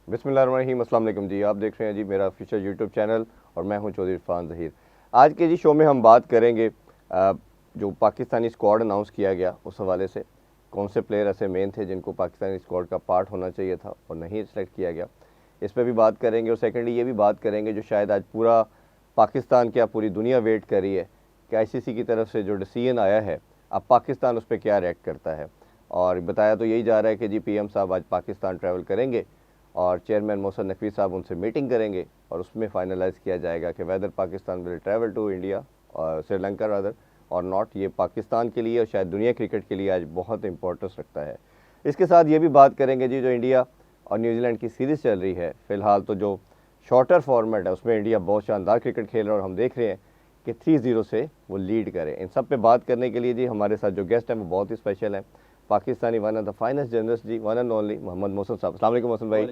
बिस्मिल्लाहिर्रहमानिर्रहीम। अस्सलाम वालेकुम जी। आप देख रहे हैं जी मेरा फ्यूचर यूट्यूब चैनल और मैं हूं चौधरी इरफान ज़हीर। आज के जी शो में हम बात करेंगे जो पाकिस्तानी स्क्वाड अनाउंस किया गया उस हवाले से, कौन से प्लेयर ऐसे मेन थे जिनको पाकिस्तानी स्क्वाड का पार्ट होना चाहिए था और नहीं सेलेक्ट किया गया, इस पर भी बात करेंगे। और सेकेंडली ये भी बात करेंगे जो शायद आज पूरा पाकिस्तान क्या पूरी दुनिया वेट कर रही है कि आईसीसी की तरफ से जो डिसीजन आया है अब पाकिस्तान उस पर क्या रिएक्ट करता है। और बताया तो यही जा रहा है कि जी पीएम साहब आज पाकिस्तान ट्रैवल करेंगे और चेयरमैन मोहसिन नकवी साहब उनसे मीटिंग करेंगे और उसमें फाइनलाइज़ किया जाएगा कि weather Pakistan will travel to India और श्रीलंका रादर और नॉट। ये पाकिस्तान के लिए और शायद दुनिया क्रिकेट के लिए आज बहुत इंपॉर्टेंस रखता है। इसके साथ ये भी बात करेंगे जी जो इंडिया और न्यूजीलैंड की सीरीज़ चल रही है फ़िलहाल, तो जो शॉर्टर फॉर्मेट है उसमें इंडिया बहुत शानदार क्रिकेट खेल रहा है और हम देख रहे हैं कि 3-0 से वो लीड करें। इन सब पे बात करने के लिए जी हमारे साथ जो गेस्ट हैं वो बहुत ही स्पेशल हैं, Pakistani one of the finest journalist जी, one and only Mohammad Mohsin साहब। अस्सलाम वालेकुम मोहसिन भाई,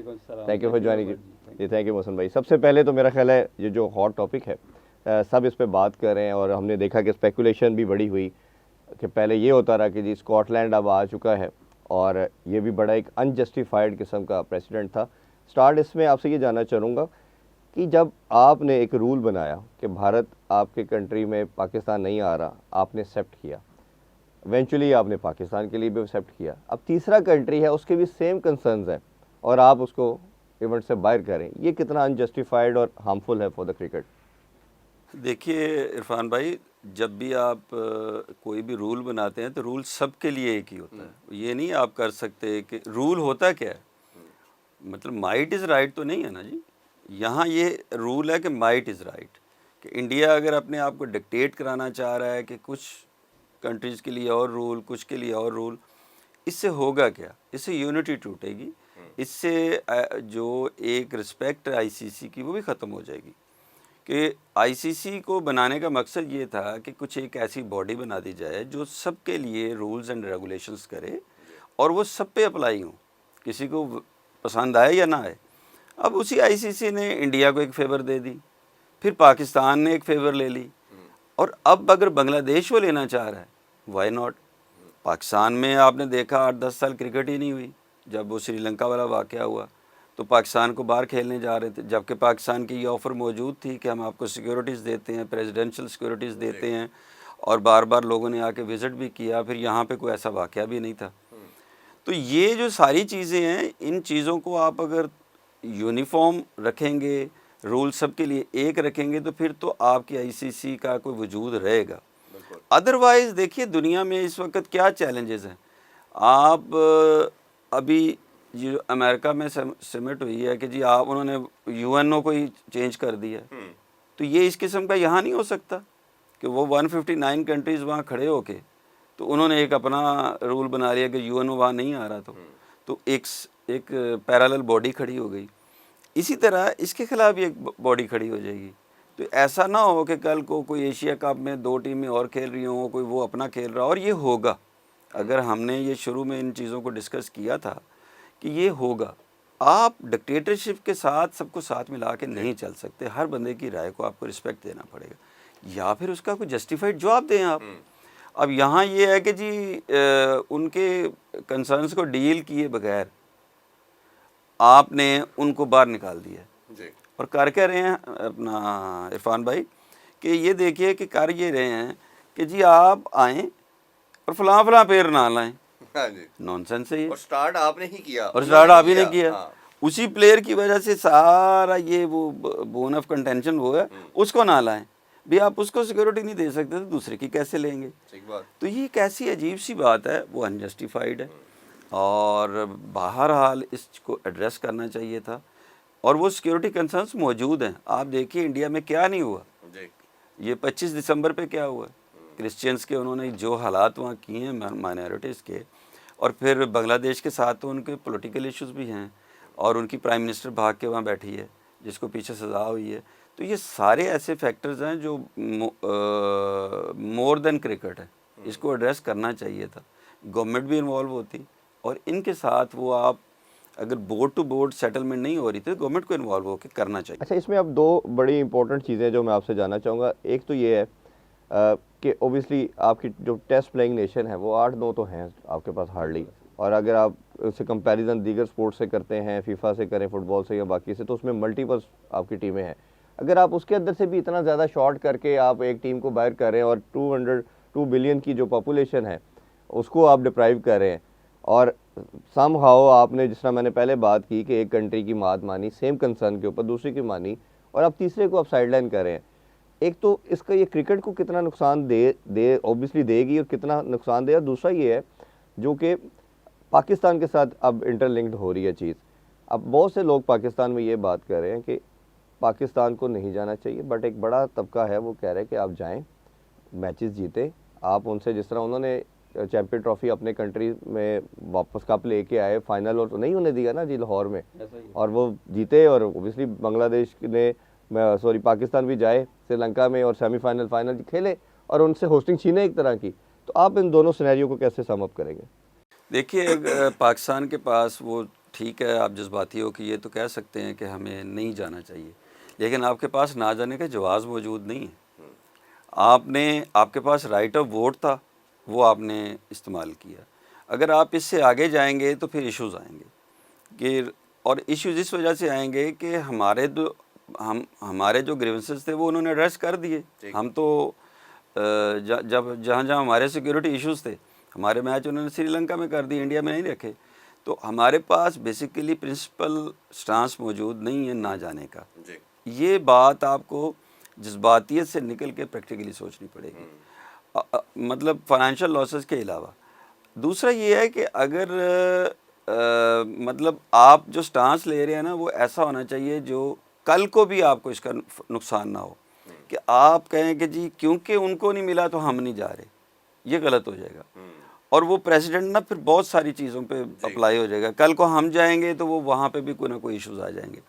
थैंक यू फॉर ज्वाइनिंग जी। थैंक यू मोहसिन भाई। सबसे पहले तो मेरा ख्याल है ये जो हॉट टॉपिक है सब इस पे बात कर रहे हैं और हमने देखा कि स्पेकुलेशन भी बड़ी हुई कि पहले ये होता रहा कि जी स्कॉटलैंड अब आ चुका है और ये भी बड़ा एक अनजस्टिफाइड किस्म का प्रेसिडेंट था। स्टार्ट इसमें आपसे ये जानना चाहूँगा कि जब आपने एक रूल बनाया कि भारत आपके कंट्री में पाकिस्तान नहीं आ रहा, आपने एक्सेप्ट किया, इवेंचुअली आपने पाकिस्तान के लिए भी एक्सेप्ट किया, अब तीसरा कंट्री है उसके भी सेम कंसर्न्स हैं और आप उसको इवेंट से बाहर करें, ये कितना अनजस्टिफाइड और हार्मफुल है फॉर द क्रिकेट? देखिए इरफान भाई, जब भी आप कोई भी रूल बनाते हैं तो रूल सबके लिए एक ही होता है। ये नहीं आप कर सकते कि रूल होता क्या है, मतलब माइट इज़ राइट तो नहीं है ना जी। यहाँ ये रूल है कि माइट इज़ राइट, कि इंडिया अगर अपने आप को डिक्टेट कराना चाह रहा है कि कुछ कंट्रीज़ के लिए और रूल, कुछ के लिए और रूल, इससे होगा क्या? इससे यूनिटी टूटेगी, इससे जो एक रिस्पेक्ट है आईसीसी की वो भी ख़त्म हो जाएगी। कि आईसीसी को बनाने का मकसद ये था कि कुछ एक ऐसी बॉडी बना दी जाए जो सबके लिए रूल्स एंड रेगुलेशंस करे और वो सब पे अप्लाई हो, किसी को पसंद आए या ना आए। अब उसी आईसीसी ने इंडिया को एक फेवर दे दी, फिर पाकिस्तान ने एक फेवर ले ली, और अब अगर बांग्लादेश वो लेना चाह रहा है, वाई नॉट। पाकिस्तान में आपने देखा 8-10 साल क्रिकेट ही नहीं हुई। जब वो श्रीलंका वाला वाक़या हुआ तो पाकिस्तान को बाहर खेलने जा रहे थे, जबकि पाकिस्तान की ये ऑफ़र मौजूद थी कि हम आपको सिक्योरिटीज़ देते हैं, प्रेसिडेंशियल सिक्योरिटीज़ देते हैं, और बार बार लोगों ने आके विज़िट भी किया, फिर यहाँ पे कोई ऐसा वाक़या भी नहीं था। तो ये जो सारी चीज़ें हैं, इन चीज़ों को आप अगर यूनिफॉर्म रखेंगे, रूल सब के लिए एक रखेंगे, तो फिर तो आपकी आईसीसी का कोई वजूद रहेगा। अदरवाइज़ देखिए दुनिया में इस वक्त क्या चैलेंजेस हैं। आप अभी जो अमेरिका में समिट हुई है कि जी आप उन्होंने यूएनओ को ही चेंज कर दिया, तो ये इस किस्म का यहाँ नहीं हो सकता कि वो 159 कंट्रीज़ वहाँ खड़े होके तो उन्होंने एक अपना रूल बना लिया कि यूएनओ वहाँ नहीं आ रहा, तो एक पैरेलल बॉडी खड़ी हो गई। इसी तरह इसके खिलाफ भी एक बॉडी खड़ी हो जाएगी। तो ऐसा ना हो कि कल को कोई एशिया कप में 2 टीमें और खेल रही हों, कोई वो अपना खेल रहा, और ये होगा। अगर हमने ये शुरू में इन चीज़ों को डिस्कस किया था कि ये होगा। आप डिक्टेटरशिप के साथ सबको साथ मिला के नहीं चल सकते। हर बंदे की राय को आपको रिस्पेक्ट देना पड़ेगा, या फिर उसका कोई जस्टिफाइड जवाब दें आप। अब यहाँ ये है कि जी उनके कंसर्न्स को डील किए बगैर आपने उनको बाहर निकाल दिया जी। और कर क्या रहे हैं अपना इरफान भाई, कि ये देखिए कि कर ये रहे हैं कि जी आप आएँ और फलां पेड़ ना लाएं। हाँ जी, नॉनसेंस है ये। और स्टार्ट आपने ही किया, और स्टार्ट आप ही ने किया। हाँ। उसी प्लेयर की वजह से सारा ये वो बोन ऑफ कंटेंशन वो है, उसको ना लाएं भी। आप उसको सिक्योरिटी नहीं दे सकते तो दूसरे की कैसे लेंगे? ठीक बात। तो ये कैसी अजीब सी बात है, वो अनजस्टिफाइड है और बहरहाल इसको एड्रेस करना चाहिए था। और वो सिक्योरिटी कंसर्न्स मौजूद हैं। आप देखिए इंडिया में क्या नहीं हुआ, ये 25 दिसंबर पे क्या हुआ, क्रिश्चियंस के उन्होंने जो हालात वहाँ किए हैं माइनॉरिटीज़ के, और फिर बांग्लादेश के साथ तो उनके पॉलिटिकल इश्यूज भी हैं, और उनकी प्राइम मिनिस्टर भाग के वहाँ बैठी है जिसको पीछे सज़ा हुई है। तो ये सारे ऐसे फैक्टर्स हैं जो मोर देन क्रिकेट है, इसको एड्रेस करना चाहिए था। गवर्नमेंट भी इन्वॉल्व होती, और इनके साथ वो आप अगर बोर्ड टू बोर्ड सेटलमेंट नहीं हो रही थी तो गवर्नमेंट को इन्वॉल्व होकर करना चाहिए। अच्छा, इसमें अब दो बड़ी इंपॉर्टेंट चीज़ें जो मैं आपसे जानना चाहूँगा। एक तो ये है कि ओबियसली आपकी जो टेस्ट प्लेइंग नेशन है वो 8-9 तो हैं आपके पास हार्डली, और अगर आप उससे कंपैरिजन दीगर स्पोर्ट्स से करते हैं, फीफा से करें, फुटबॉल से या बाकी से, तो उसमें मल्टीपल आपकी टीमें हैं। अगर आप उसके अंदर से भी इतना ज़्यादा शॉर्ट करके आप एक टीम को बाहर कर रहे हैं और 2 बिलियन की जो पॉपुलेशन है उसको आप डिप्राइव कर रहे हैं, और सम हाउ आपने, जिस तरह मैंने पहले बात की कि एक कंट्री की बात मानी सेम कंसर्न के ऊपर, दूसरी की मानी, और अब तीसरे को आप साइडलाइन कर रहे हैं। एक तो इसका ये क्रिकेट को कितना नुकसान दे ऑब्वियसली देगी, और कितना नुकसान दे, और दूसरा ये है जो कि पाकिस्तान के साथ अब इंटरलिंक्ड हो रही है चीज़। अब बहुत से लोग पाकिस्तान में ये बात कर रहे हैं कि पाकिस्तान को नहीं जाना चाहिए, बट एक बड़ा तबका है वो कह रहे हैं कि आप जाएं, मैचेस जीतें, आप उनसे, जिस तरह उन्होंने चैंपियन ट्रॉफी अपने कंट्री में वापस कप लेके आए, फाइनल और तो नहीं होने दिया ना जी लाहौर में, और वो जीते, और ओबियसली बांग्लादेश ने, सॉरी पाकिस्तान भी जाए श्रीलंका में और सेमीफाइनल फाइनल खेले और उनसे होस्टिंग छीने एक तरह की। तो आप इन दोनों सिनेरियो को कैसे सम अप करेंगे? देखिए पाकिस्तान के पास वो ठीक है, आप जज्बाती हो कि ये तो कह सकते हैं कि हमें नहीं जाना चाहिए, लेकिन आपके पास ना जाने का जवाज़ मौजूद नहीं है। आपके पास राइट ऑफ वोट था, वो आपने इस्तेमाल किया। अगर आप इससे आगे जाएंगे तो फिर इश्यूज़ आएंगे कि, और इश्यूज़ इस वजह से आएंगे कि हमारे जो ग्रीवेंसेस थे वो उन्होंने एड्रेस कर दिए। हम तो जब जहाँ हमारे सिक्योरिटी इश्यूज़ थे, हमारे मैच उन्होंने श्रीलंका में कर दिए, इंडिया में नहीं रखे। तो हमारे पास बेसिकली प्रिंसिपल स्टांस मौजूद नहीं है ना जाने का। ये बात आपको जज्बातियत से निकल के प्रैक्टिकली सोचनी पड़ेगी, मतलब फाइनेंशियल लॉसेस के अलावा। दूसरा ये है कि अगर मतलब आप जो स्टांस ले रहे हैं ना, वो ऐसा होना चाहिए जो कल को भी आपको इसका नुकसान ना हो, कि आप कहें कि जी क्योंकि उनको नहीं मिला तो हम नहीं जा रहे, ये गलत हो जाएगा। और वो प्रेसिडेंट ना फिर बहुत सारी चीज़ों पे अप्लाई हो जाएगा, कल को हम जाएंगे तो वो वहाँ पे भी कोई ना कोई इश्यूज आ जाएंगे।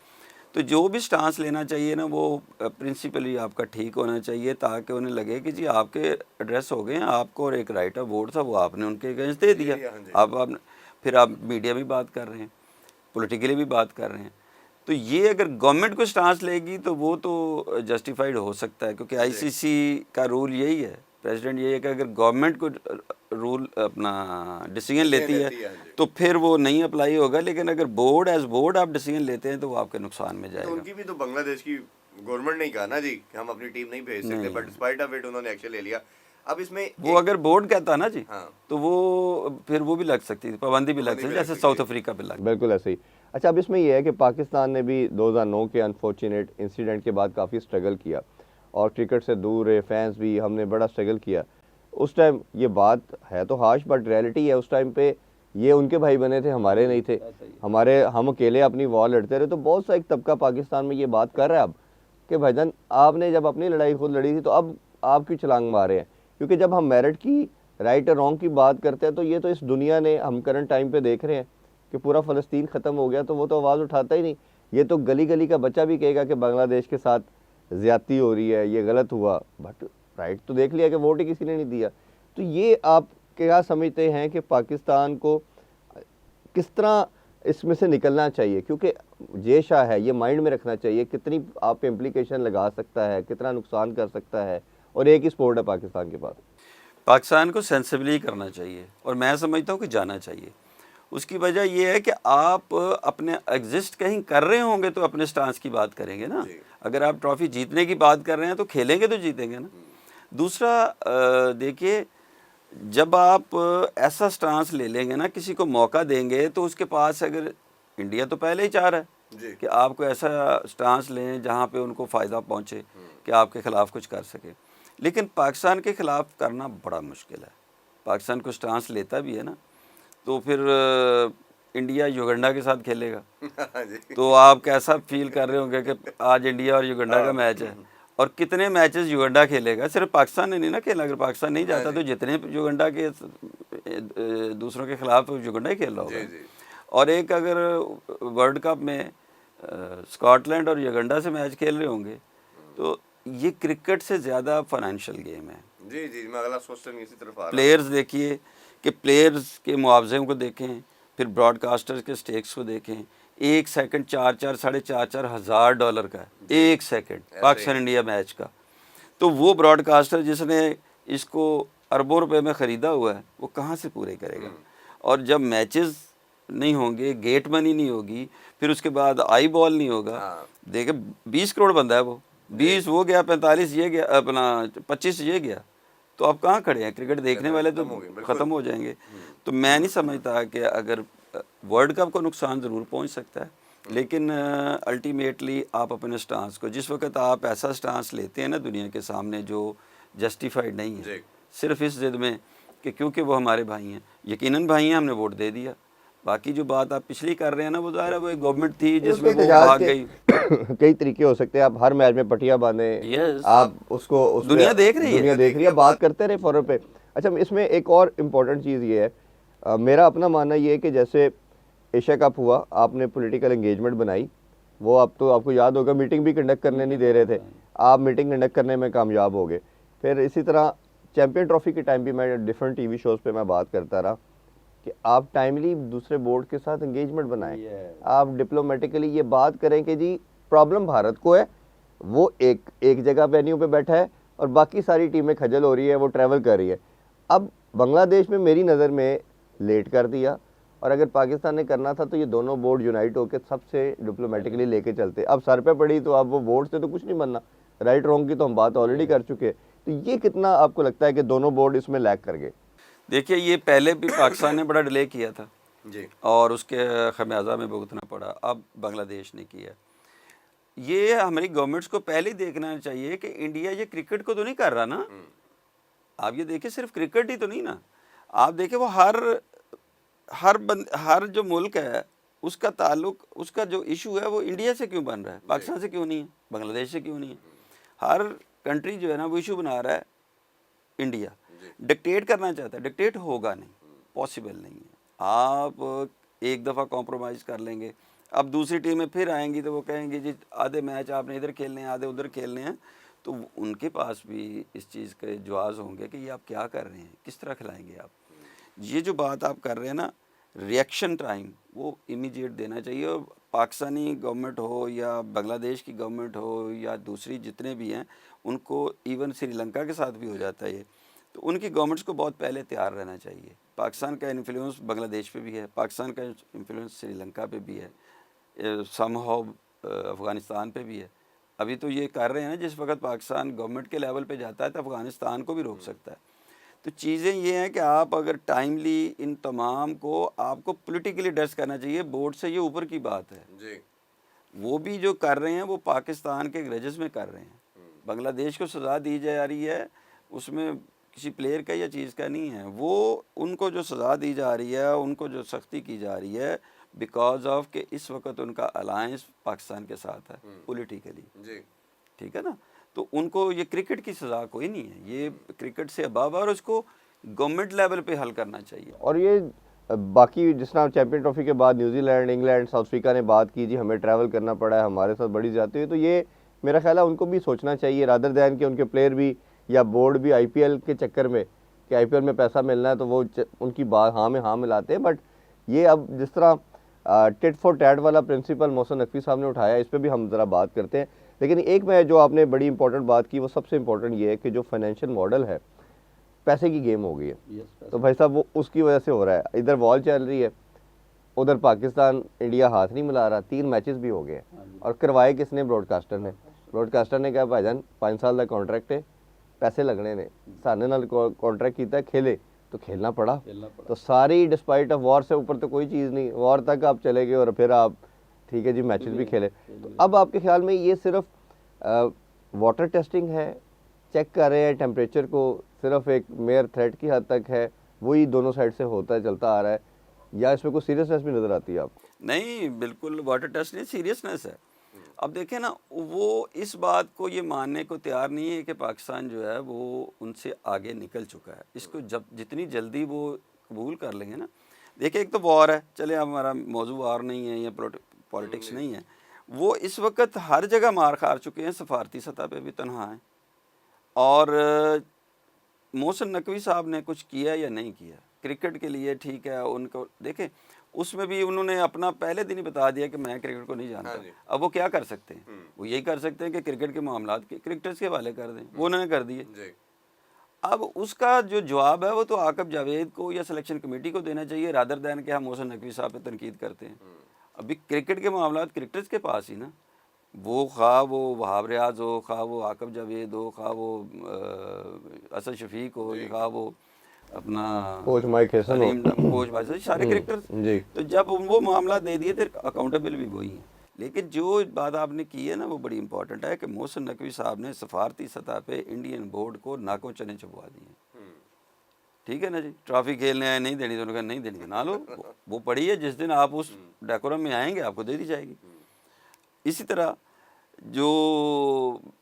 तो जो भी स्टांस लेना चाहिए ना, वो प्रिंसिपली आपका ठीक होना चाहिए, ताकि उन्हें लगे कि जी आपके एड्रेस हो गए हैं, आपको और एक राइट ऑफ वोट था वो आपने उनके अगेंस्ट दे दिया। आपने फिर आप मीडिया भी बात कर रहे हैं, पॉलिटिकली भी बात कर रहे हैं। तो ये अगर गवर्नमेंट को स्टांस लेगी तो वो तो जस्टिफाइड हो सकता है, क्योंकि आईसीसी का रूल यही है, प्रेसिडेंट यही है कि अगर गवर्नमेंट को रूल अपना डिसीजन लेती है तो फिर वो नहीं अप्लाई होगा, लेकिन अगर बोर्ड आप डिसीजन लेते हैं तो वो आपके नुकसान में जाएगा। तो उनकी भी तो बांग्लादेश की गवर्नमेंट ने कहा ना जी कि हम अपनी टीम नहीं भेज सकते, बट डिस्पाइट ऑफ इट उन्होंने एक्शन ले लिया। अब इसमें वो अगर बोर्ड कहता ना जी, तो वो फिर वो भी लग सकती थी, पाबंदी भी लग सकती, जैसे साउथ अफ्रीका पे लग। बिल्कुल ऐसे ही। अच्छा, अब इसमें यह है कि पाकिस्तान ने भी 2009 के अनफॉर्चुनेट इंसिडेंट के बाद काफ़ी स्ट्रगल किया, और क्रिकेट से दूर रहे फैंस भी, हमने बड़ा स्ट्रगल किया उस टाइम। ये बात है तो हाश, बट रियलिटी है उस टाइम पे ये उनके भाई बने थे, हमारे नहीं थे, हम अकेले अपनी वॉर लड़ते रहे। तो बहुत सा एक तबका पाकिस्तान में ये बात कर रहा है अब कि भाईजान आपने जब अपनी लड़ाई खुद लड़ी थी तो अब आप क्यों छलांग मारे हैं? क्योंकि जब हम मेरिट की, राइट और रॉन्ग की बात करते हैं तो ये तो इस दुनिया ने, हम करंट टाइम पे देख रहे हैं कि पूरा फ़लस्तीन ख़त्म हो गया तो वो तो आवाज़ उठाता ही नहीं। ये तो गली गली का बच्चा भी कहेगा कि बांग्लादेश के साथ ज़्यादती हो रही है, ये गलत हुआ, बट राइट तो देख लिया कि वोट ही किसी ने नहीं दिया। तो ये आप क्या समझते हैं कि पाकिस्तान को किस तरह इसमें से निकलना चाहिए? क्योंकि जेशा है, ये माइंड में रखना चाहिए, कितनी आप इम्प्लीकेशन लगा सकता है, कितना नुकसान कर सकता है, और एक ही स्पोर्ट है पाकिस्तान के पास। पाकिस्तान को सेंसिबली करना चाहिए, और मैं समझता हूँ कि जाना चाहिए। उसकी वजह यह है कि आप अपने एग्जिस्ट कहीं कर रहे होंगे तो अपने स्टांस की बात करेंगे ना। अगर आप ट्रॉफी जीतने की बात कर रहे हैं तो खेलेंगे तो जीतेंगे ना। दूसरा देखिए, जब आप ऐसा स्टांस ले लेंगे ना, किसी को मौका देंगे, तो उसके पास, अगर इंडिया तो पहले ही चाह रहा है कि आपको ऐसा स्टांस लें जहाँ पे उनको फ़ायदा पहुँचे कि आपके ख़िलाफ़ कुछ कर सके, लेकिन पाकिस्तान के ख़िलाफ़ करना बड़ा मुश्किल है। पाकिस्तान को स्टांस लेता भी है ना, तो फिर इंडिया युगांडा के साथ खेलेगा तो आप कैसा फील कर रहे होंगे कि आज इंडिया और युगांडा का मैच है, और कितने मैचेस युगांडा खेलेगा। सिर्फ पाकिस्तान ने नहीं ना खेला, अगर पाकिस्तान नहीं जाता तो जितने युगांडा के दूसरों के खिलाफ युगांडा ही खेल रहा होगा। और एक अगर वर्ल्ड कप में स्कॉटलैंड और युगांडा से मैच खेल रहे होंगे, तो ये क्रिकेट से ज़्यादा फाइनेंशियल गेम है। जी जी, मैं अगला क्वेश्चन इसी तरफ आ रहा हूं। प्लेयर्स देखिए कि प्लेयर्स के मुआवजे को देखें, फिर ब्रॉडकास्टर्स के स्टेक्स को देखें। एक सेकंड 4-4 साढ़े 4-4 हज़ार डॉलर का है एक सेकंड पाकिस्तान इंडिया मैच का। तो वो ब्रॉडकास्टर जिसने इसको अरबों रुपए में ख़रीदा हुआ है, वो कहाँ से पूरे करेगा? और जब मैचेस नहीं होंगे, गेट मनी नहीं होगी, फिर उसके बाद आई बॉल नहीं होगा। देखे 20 करोड़ बंदा है वो, 20 वो गया, 45 ये गया, अपना 25 ये गया, तो आप कहाँ खड़े हैं? क्रिकेट देखने वाले तो ख़त्म हो जाएंगे। तो मैं नहीं समझता कि अगर वर्ल्ड कप को नुकसान ज़रूर पहुंच सकता है, लेकिन अल्टीमेटली आप अपने स्टांस को, जिस वक्त आप ऐसा स्टांस लेते हैं ना दुनिया के सामने जो जस्टिफाइड नहीं है, सिर्फ इस जिद में कि क्योंकि वो हमारे भाई हैं, यकीनन भाई हैं, हमने वोट दे दिया, बाकी जो बात आप पिछली कर रहे हैं ना, वो ज़ाहिर है वो एक गवर्नमेंट थी जिसमें वो भाग गई। कई तरीके हो सकते हैं, आप हर मैच में पटिया बांधे, आप उसको दुनिया देख रही है, दुनिया देख रही है, बात करते रहे फॉरन पे। अच्छा, इसमें एक और इम्पोर्टेंट चीज़ ये है, मेरा अपना मानना ये है कि जैसे एशिया कप हुआ, आपने पॉलिटिकल एंगेजमेंट बनाई, वो आप तो आपको याद होगा मीटिंग भी कंडक्ट करने नहीं दे रहे थे, आप मीटिंग कंडक्ट करने में कामयाब हो गए। फिर इसी तरह चैम्पियन ट्रॉफी के टाइम भी मैं डिफरेंट टीवी शोज़ पे मैं बात करता रहा कि आप टाइमली दूसरे बोर्ड के साथ एंगेजमेंट बनाएं, आप डिप्लोमेटिकली ये बात करें कि जी प्रॉब्लम भारत को है, वो एक जगह वेन्यू पे बैठा है और बाकी सारी टीमें खजल हो रही है, वो ट्रैवल कर रही है। अब बांग्लादेश में मेरी नज़र में लेट कर दिया, और अगर पाकिस्तान ने करना था तो ये दोनों बोर्ड यूनाइट होकर सबसे डिप्लोमेटिकली लेके चलते। अब सर पे पड़ी तो अब वो बोर्ड से तो कुछ नहीं बनना, राइट रॉन्ग की तो हम बात ऑलरेडी कर चुके हैं। तो ये कितना आपको लगता है कि दोनों बोर्ड इसमें लैग कर गए? देखिए, ये पहले भी पाकिस्तान ने बड़ा डिले किया था जी, और उसके खमियाजा में भुगतना पड़ा, अब बांग्लादेश ने किया। ये हमारी गवर्नमेंट्स को पहले ही देखना चाहिए कि इंडिया ये क्रिकेट को तो नहीं कर रहा ना। आप ये देखिए, सिर्फ क्रिकेट ही तो नहीं ना, आप देखिए वो हर जो मुल्क है उसका ताल्लुक, उसका जो इशू है वो इंडिया से क्यों बन रहा है, पाकिस्तान से क्यों नहीं है, बांग्लादेश से क्यों नहीं है। हर कंट्री जो है ना वो इशू बना रहा है इंडिया, डिक्टेट करना चाहता है, डिक्टेट होगा नहीं, पॉसिबल नहीं है। आप एक दफ़ा कॉम्प्रोमाइज़ कर लेंगे, अब दूसरी टीमें फिर आएंगी तो वो कहेंगे जी आधे मैच आपने इधर खेलने हैं, आधे उधर खेलने हैं, तो उनके पास भी इस चीज़ के जवाब होंगे कि ये आप क्या कर रहे हैं, किस तरह खिलाएंगे आप। ये जो बात आप कर रहे हैं ना, रिएक्शन टाइम वो इमीडिएट देना चाहिए। और पाकिस्तानी गवर्नमेंट हो या बांग्लादेश की गवर्नमेंट हो या दूसरी जितने भी हैं, उनको इवन श्रीलंका के साथ भी हो जाता है ये, तो उनकी गवर्नमेंट्स को बहुत पहले तैयार रहना चाहिए। पाकिस्तान का इन्फ्लुएंस बांग्लादेश पे भी है, पाकिस्तान का इन्फ्लुएंस श्रीलंका पे भी है, समहाउ अफ़गानिस्तान पे भी है। अभी तो ये कर रहे हैं ना, जिस वक्त पाकिस्तान गवर्नमेंट के लेवल पे जाता है तो अफ़गानिस्तान को भी रोक सकता है। तो चीज़ें ये हैं कि आप अगर टाइमली इन तमाम को, आपको पॉलिटिकली एड्रेस करना चाहिए, बोर्ड से ये ऊपर की बात है जी, वो भी जो कर रहे हैं वो पाकिस्तान के ग्रजेस में कर रहे हैं। बांग्लादेश को सज़ा दी जा रही है, उसमें किसी प्लेयर का या चीज़ का नहीं है, वो उनको जो सज़ा दी जा रही है, उनको जो सख्ती की जा रही है, बिकॉज ऑफ कि इस वक्त उनका अलायंस पाकिस्तान के साथ है पॉलिटिकली, जी, ठीक है ना। तो उनको ये क्रिकेट की सज़ा कोई नहीं है, ये क्रिकेट से अबाव है और उसको गवर्नमेंट लेवल पे हल करना चाहिए। और ये बाकी जिस तरह चैंपियन ट्रॉफी के बाद न्यूजीलैंड, इंग्लैंड, साउथ अफ्रीका ने बात की जी हमें ट्रैवल करना पड़ा है, हमारे साथ बड़ी जाती है, तो ये मेरा ख्याल है उनको भी सोचना चाहिए, रादर दैन कि उनके प्लेयर भी या बोर्ड भी आईपीएल के चक्कर में कि आईपीएल में पैसा मिलना है तो वो उनकी बात हाँ में हाँ मिलाते हैं। बट ये अब जिस तरह टिट फॉर टैट वाला प्रिंसिपल मोहसिन नकवी साहब ने उठाया, इस पर भी हम ज़रा बात करते हैं। लेकिन एक में जो आपने बड़ी इंपॉर्टेंट बात की, वो सबसे इंपॉर्टेंट ये है कि जो फाइनेंशियल मॉडल है, पैसे की गेम हो गई है। तो भाई साहब वो उसकी वजह से हो रहा है, इधर वॉल चल रही है, उधर पाकिस्तान इंडिया हाथ नहीं मिला रहा, 3 मैचेस भी हो गए और करवाए किसने? ब्रॉडकास्टर ने। ब्रॉडकास्टर ने कहा भाईजान 5 साल का कॉन्ट्रैक्ट है, पैसे लगने ने, साने नाल कॉन्ट्रैक्ट किया, खेले तो खेलना पड़ा। तो सारी डिस्पाइट ऑफ वॉर से ऊपर तो कोई चीज़ नहीं, वॉर तक आप चले गए और फिर आप ठीक है जी मैचेस भी खेले। तो अब आपके ख्याल में ये सिर्फ वाटर टेस्टिंग है, चेक कर रहे हैं टेम्परेचर को, सिर्फ एक मेयर थ्रेट की हद तक है, वही दोनों साइड से होता चलता आ रहा है, या इसमें कोई सीरियसनेस भी नज़र आती है आपको? नहीं, बिल्कुल वाटर टेस्ट नहीं, सीरियसनेस है। अब देखें ना, वो इस बात को ये मानने को तैयार नहीं है कि पाकिस्तान जो है वो उनसे आगे निकल चुका है। इसको जब जितनी जल्दी वो कबूल कर लेंगे ना, देखिए एक तो वॉर है, चले हमारा मौजू वॉर नहीं है या पॉलिटिक्स नहीं है, वो इस वक्त हर जगह मार खा चुके हैं, सफारती सतह पे भी तनहा हैं। और मोहसिन नकवी साहब ने कुछ किया या नहीं किया क्रिकेट के लिए, ठीक है, उनको देखें उसमें भी उन्होंने अपना पहले दिन ही बता दिया कि मैं क्रिकेट को नहीं जानता। अब वो क्या कर सकते हैं? वो यही कर सकते हैं कि क्रिकेट के मामलात के क्रिकेटर्स के हवाले कर दें, वो उन्होंने कर दिए। अब उसका जो जवाब है वो तो आकब जावेद को या सिलेक्शन कमेटी को देना चाहिए, रादर दैन कि हम मोहसिन नकवी साहब पे तनकीद करते हैं। अभी क्रिकेट के मामलात क्रिकेटर्स के पास ही ना, वो खा वो वहाब रियाज हो, खा वो आकब जावेद हो, खा वो असद शफीक हो, या खा वो अपना कोच माइक हैसन हो। कोच भाई सारे क्रिकेटर्स। जी। तो जब वो मामला दे दिए फिर अकाउंटेबल भी वही हैं। लेकिन जो बात आपने की है ना वो बड़ी इंपॉर्टेंट है कि मोहसिन नकवी साहब ने सफारती सतह पे इंडियन बोर्ड को नाकों चने चबवा दिए। ठीक है ना जी, ट्रॉफी खेलने आए, नहीं देनी तो उन्होंने कहा नहीं देनी, ना लो, वो पड़ी है, जिस दिन आप उस डेकोरम में आएंगे आपको दे दी जाएगी। इसी तरह जो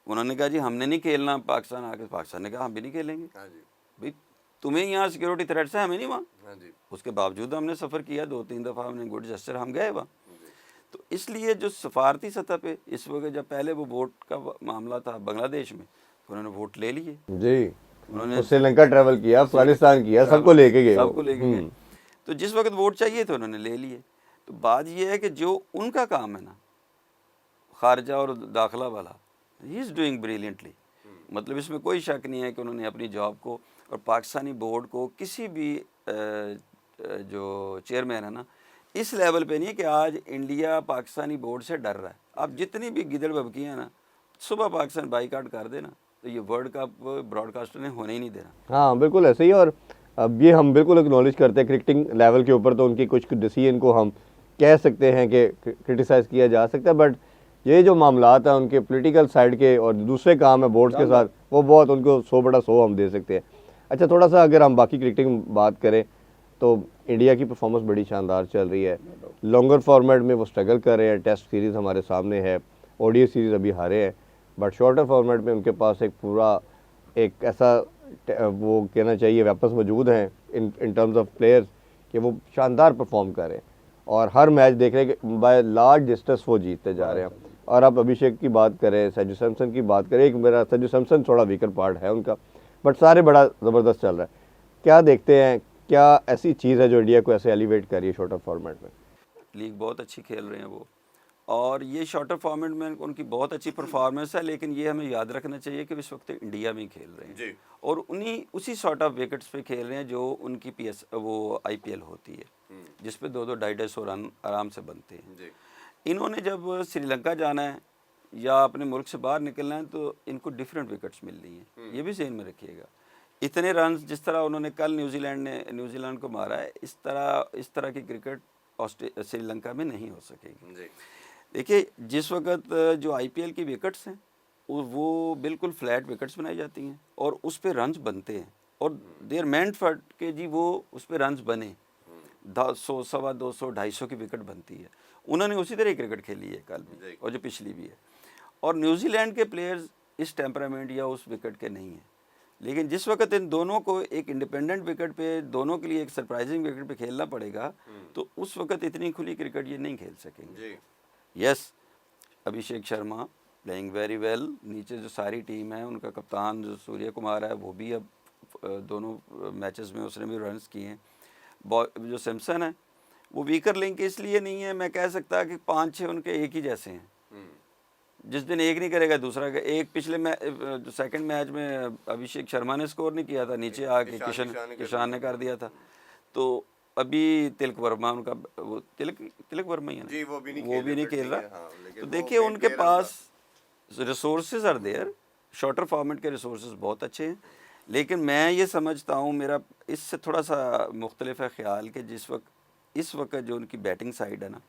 उन्होंने कहा जी हमने नहीं खेलना पाकिस्तान, आके पाकिस्तान ने कहा हम भी नहीं खेलेंगे। भाई तुम्हें यहाँ सिक्योरिटी थ्रेट्स है, हमें नहीं वहाँ। उसके बावजूद हमने सफ़र किया, 2-3 दफ़ा हमने गुड जेस्चर, हम गए वहाँ। तो इसलिए जो सफारती सतह पे इस वक्त, जब पहले वो वोट का मामला था बांग्लादेश में, तो उन्होंने वोट ले लिए जी, उन्होंने श्रीलंका ट्रैवल किया, अफगानिस्तान किया, सबको लेके गए, सबको लेके गए। तो जिस वक्त वोट चाहिए थे उन्होंने ले लिए। तो बात ये है कि जो उनका काम है ना, खारजा और दाखिला वाला, ही इज़ डूइंग ब्रिलियंटली। मतलब इसमें कोई शक नहीं है कि उन्होंने अपनी जॉब को और पाकिस्तानी बोर्ड को, किसी भी जो चेयरमैन है ना, इस लेवल पे नहीं है कि आज इंडिया पाकिस्तानी बोर्ड से डर रहा है। आप जितनी भी गिदड़ बबकी हैं ना, सुबह पाकिस्तान बाईकाट कर देना तो ये वर्ल्ड कप ब्रॉडकास्टर ने होने ही नहीं देना। हाँ बिल्कुल ऐसे ही। और अब ये हम बिल्कुल एक्नॉलेज करते हैं क्रिकेटिंग लेवल के ऊपर, तो उनकी कुछ डिसीजन को हम कह सकते हैं कि क्रिटिसाइज़ किया जा सकता है, बट ये जो मामलात हैं उनके पॉलिटिकल साइड के और दूसरे काम है बोर्ड्स के साथ, वो बहुत उनको 100/100 हम दे सकते हैं। अच्छा, थोड़ा सा अगर हम बाकी क्रिकेटिंग बात करें तो इंडिया की परफॉर्मेंस बड़ी शानदार चल रही है। लॉन्गर फॉर्मेट में वो स्ट्रगल कर रहे हैं, टेस्ट सीरीज़ हमारे सामने है, ओडीआई सीरीज़ अभी हारे हैं, बट शॉर्टर फॉर्मेट में उनके पास एक पूरा एक ऐसा वो कहना चाहिए वेपन्स मौजूद हैं इन टर्म्स ऑफ प्लेयर्स कि वो शानदार परफॉर्म कर रहे हैं और हर मैच देख रहे हैं कि बाय लार्ज डिस्टेंस वो जीतते जा रहे हैं। और अब अभिषेक की बात करें, संजू सैमसन की बात करें, एक मेरा संजू सैमसन थोड़ा वीकर पार्ट है उनका, बट सारे बड़ा ज़बरदस्त चल रहा है। क्या देखते हैं, क्या ऐसी चीज़ है जो इंडिया को ऐसे एलिवेट कर रही है शॉर्टर फॉर्मेट में? लीग बहुत अच्छी खेल रहे हैं वो, और ये शॉर्टर फॉर्मेट में उनकी बहुत अच्छी परफॉर्मेंस है। लेकिन ये हमें याद रखना चाहिए कि इस वक्त इंडिया में खेल रहे हैं जी। और उसी सॉर्ट ऑफ विकेट्स पे खेल रहे हैं जो उनकी वो आईपीएल होती है, जिस पे 2-2 250 रन आराम से बनते हैं। जी। इन्होंने जब श्रीलंका जाना है या अपने मुल्क से बाहर निकलना है तो इनको डिफरेंट विकेट्स मिल रही हैं, ये भी ज़हन में रखिएगा। इतने रन जिस तरह उन्होंने कल न्यूजीलैंड को मारा है, इस तरह की क्रिकेट श्रीलंका में नहीं हो सकेगी। देखिए, जिस वक्त जो आईपीएल की विकेट्स हैं वो बिल्कुल फ्लैट विकेट्स बनाई जाती हैं और उस पर रन्स बनते हैं और देयर मेंट फॉर के जी वो उस पर रन्स बने, 100, 200, 250 की विकेट बनती है। उन्होंने उसी तरह क्रिकेट खेली है कल भी और जो पिछली भी है। और न्यूजीलैंड के प्लेयर्स इस टेम्परामेंट या उस विकेट के नहीं हैं। लेकिन जिस वक्त इन दोनों को एक इंडिपेंडेंट विकेट पे, दोनों के लिए एक सरप्राइजिंग विकेट पे खेलना पड़ेगा, तो उस वक्त इतनी खुली क्रिकेट ये नहीं खेल सकेंगे। Yes, Abhishek Sharma playing very well. नीचे जो सारी टीम है, उनका कप्तान जो सूर्य कुमार है वो भी अब दोनों मैचेस में उसने भी रन्स किए हैं। जो सैमसन है वो वीकर लिंक इसलिए नहीं है, मैं कह सकता कि 5-6 उनके एक ही जैसे हैं। जिस दिन एक नहीं करेगा दूसरा का एक। पिछले जो सेकंड मैच में अभिषेक शर्मा ने स्कोर नहीं किया था, नीचे आके किशान ने कर दिया था। तो अभी तिलक वर्मा, उनका वो तिलक वर्मा ही है ना जी, वो भी नहीं खेल रहा। हाँ, तो देखिए उनके पास resources are there, shorter format के रिसोर्सेज बहुत अच्छे हैं। लेकिन मैं ये समझता हूँ, मेरा इससे थोड़ा सा मुख्तलिफ है ख्याल कि इस वक्त जो उनकी बैटिंग साइड है ना,